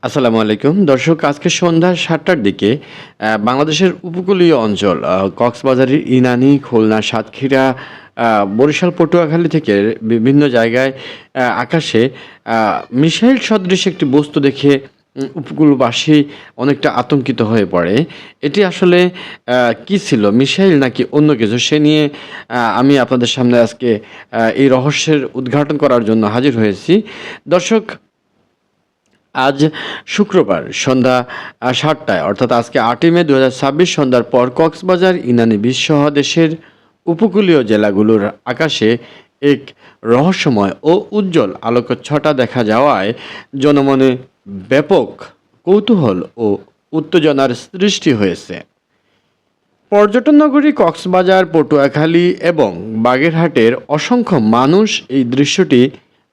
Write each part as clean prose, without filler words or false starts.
আসসালামু আলাইকুম দর্শক, আজকে সন্ধ্যা ৭টার দিকে বাংলাদেশের উপকূলীয় অঞ্চল কক্সবাজারের ইনানি, খুলনা, সাতক্ষীরা, বরিশাল, পটুয়াখালী থেকে বিভিন্ন জায়গায় আকাশে মিসাইল সদৃশ একটি বস্তু দেখে উপকূলবাসী অনেকটা আতঙ্কিত হয়ে পড়ে। এটি আসলে কি ছিল, মিসাইল নাকি অন্য কিছু, সে নিয়ে আমি আপনাদের সামনে আজকে এই রহস্যের উদ্ঘাটন করার জন্য হাজির হয়েছি। দর্শক, আজ শুক্রবার সন্ধ্যা ৭টায় অর্থাৎ আজকে ৮ই মে ২০২৬ সন্ধ্যার পর কক্সবাজার, ইনানি বিচ সহ দেশের উপকূলীয় জেলাগুলোর আকাশে এক রহস্যময় ও উজ্জ্বল আলোকচ্ছটা দেখা যাওয়ায় জনমনে ব্যাপক কৌতূহল ও উত্তেজনার সৃষ্টি হয়েছে। পর্যটন নগরী কক্সবাজার, পটুয়াখালী এবং বাগেরহাটের অসংখ্য মানুষ এই দৃশ্যটি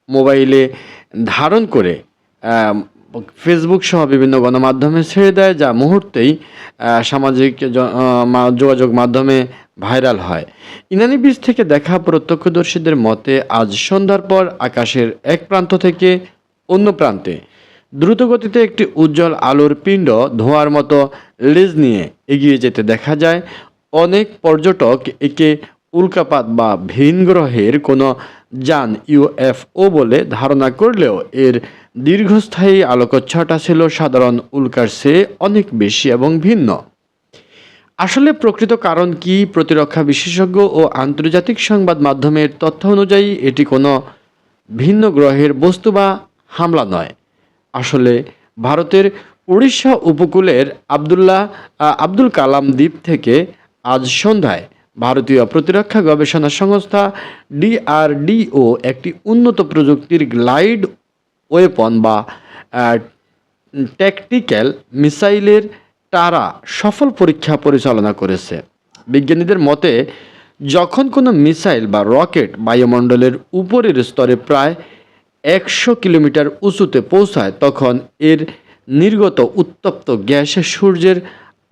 মোবাইলে ধারণ করে ফেসবুক সহ বিভিন্ন গণমাধ্যমে ছেড়ে দেয়, যা মুহূর্তেই সামাজিক যোগাযোগ মাধ্যমে ভাইরাল হয়। ইনানি বিচ থেকে দেখা প্রত্যক্ষদর্শীদের মতে আজ সন্ধ্যার পর আকাশের এক প্রান্ত থেকে অন্য প্রান্তে দ্রুতগতিতে একটি উজ্জ্বল আলোর পিণ্ড ধোঁয়ার মতো লেজ নিয়ে এগিয়ে যেতে দেখা যায়। অনেক পর্যটক একে উল্কাপাত বা ভিন গ্রহের কোনো যান, ইউএফও বলে ধারণা করলেও এর দীর্ঘস্থায়ী আলোকচ্ছটা ছিল সাধারণ উল্কার চেয়ে অনেক বেশি এবং ভিন্ন। আসলে প্রকৃত কারণ কি? প্রতিরক্ষা বিশেষজ্ঞ ও আন্তর্জাতিক সংবাদ মাধ্যমের তথ্য অনুযায়ী এটি কোনো ভিন্ন গ্রহের বস্তু বা হামলা নয়। আসলে ভারতের উড়িষ্যা উপকূলের আব্দুল কালাম দ্বীপ থেকে আজ সন্ধ্যায় ভারতীয় প্রতিরক্ষা গবেষণা সংস্থা ডিআরডিও একটি উন্নত প্রযুক্তির গ্লাইড ওয়েপন বা ট্যাকটিক্যাল মিসাইলের তারা সফল পরীক্ষা পরিচালনা করেছে। বিজ্ঞানীদের মতে, যখন কোনো মিসাইল বা রকেট বায়ুমণ্ডলের উপরের স্তরে প্রায় ১০০ কিলোমিটার উঁচুতে পৌঁছায়, তখন এর নির্গত উত্তপ্ত গ্যাস সূর্যের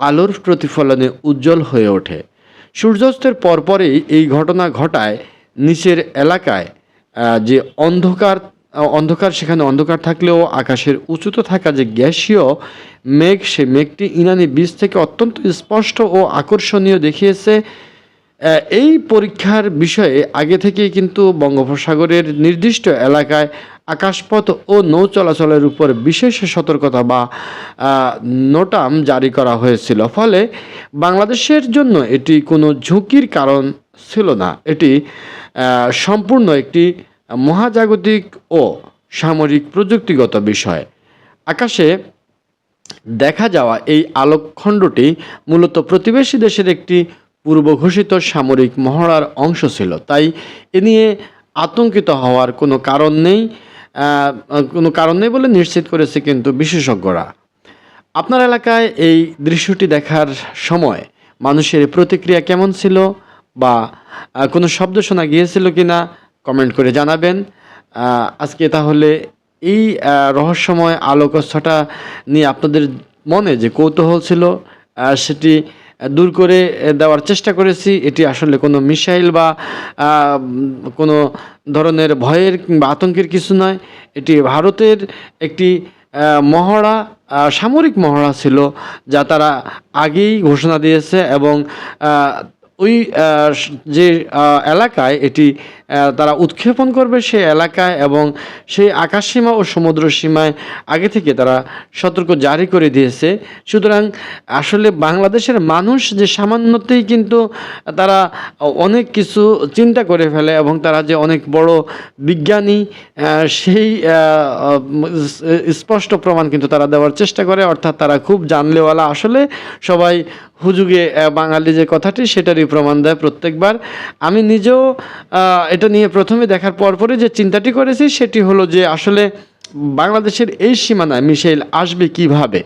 আলোর প্রতিফলনে উজ্জ্বল হয়ে ওঠে। সূর্যাস্তের পরপরই এই ঘটনা ঘটায়। নিচের এলাকায় যে অন্ধকার সেখানে অন্ধকার থাকলেও আকাশের উঁচুতে থাকা যে গ্যাসীয় মেঘ, সে মেঘটি ইনানি বিচ থেকে অত্যন্ত স্পষ্ট ও আকর্ষণীয় দেখিয়েছে। এই পরীক্ষার বিষয়ে আগে থেকেই কিন্তু বঙ্গোপসাগরের নির্দিষ্ট এলাকায় আকাশপথ ও নৌ চলাচলের উপর বিশেষ সতর্কতা বা নোটাম জারি করা হয়েছিল। ফলে বাংলাদেশের জন্য এটি কোনো ঝুঁকির কারণ ছিল না। এটি সম্পূর্ণ একটি মহাজাগতিক ও সামরিক প্রযুক্তিগত বিষয়। আকাশে দেখা যাওয়া এই আলোকখণ্ডটি মূলত প্রতিবেশী দেশের একটি পূর্বঘোষিত সামরিক মহড়ার অংশ ছিল, তাই এ নিয়ে আতঙ্কিত হওয়ার কোনো কারণ নেই বলে নিশ্চিত করেছে কিন্তু বিশেষজ্ঞরা। আপনার এলাকায় এই দৃশ্যটি দেখার সময় মানুষের প্রতিক্রিয়া কেমন ছিল, বা কোনো শব্দ শোনা গিয়েছিল কিনা কমেন্ট করে জানাবেন। আজকে তাহলে এই রহস্যময় আলোকচ্ছটা নিয়ে আপনাদের মনে যে কৌতূহল ছিল সেটি দূর করে দেওয়ার চেষ্টা করেছি। এটি আসলে কোনো মিসাইল বা কোনো ধরনের ভয়ের কিংবা আতঙ্কের কিছু নয়। এটি ভারতের একটি মহড়া, সামরিক মহড়া ছিল, যা তারা আগেই ঘোষণা দিয়েছে এবং ওই যে এলাকায় এটি তারা উৎক্ষেপণ করবে, সেই এলাকায় এবং সেই আকাশসীমা ও সমুদ্র সীমায় আগে থেকে তারা সতর্ক জারি করে দিয়েছে। সুতরাং আসলে বাংলাদেশের মানুষ যে সামান্যতেই কিন্তু তারা অনেক কিছু চিন্তা করে ফেলে এবং তারা যে অনেক বড় বিজ্ঞানী সেই স্পষ্ট প্রমাণ কিন্তু তারা দেওয়ার চেষ্টা করে, অর্থাৎ তারা খুব জানলেওয়ালা। আসলে সবাই হুজুগে বাঙালি যে কথাটি, সেটারই প্রমাণ দেয় প্রত্যেকবার। আমি নিজেও এটা নিয়ে প্রথমে দেখার পরপরই যে চিন্তাটি করেছি সেটি হলো যে আসলে বাংলাদেশের এই সীমানায় মিসাইল আসবে কিভাবে।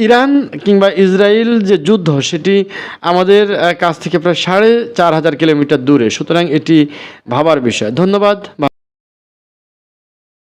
ইরান কিংবা ইসরায়েল যে যুদ্ধ, সেটি আমাদের কাছ থেকে প্রায় ৪,৫০০ কিলোমিটার দূরে। সুতরাং এটি ভাবার বিষয়। ধন্যবাদ।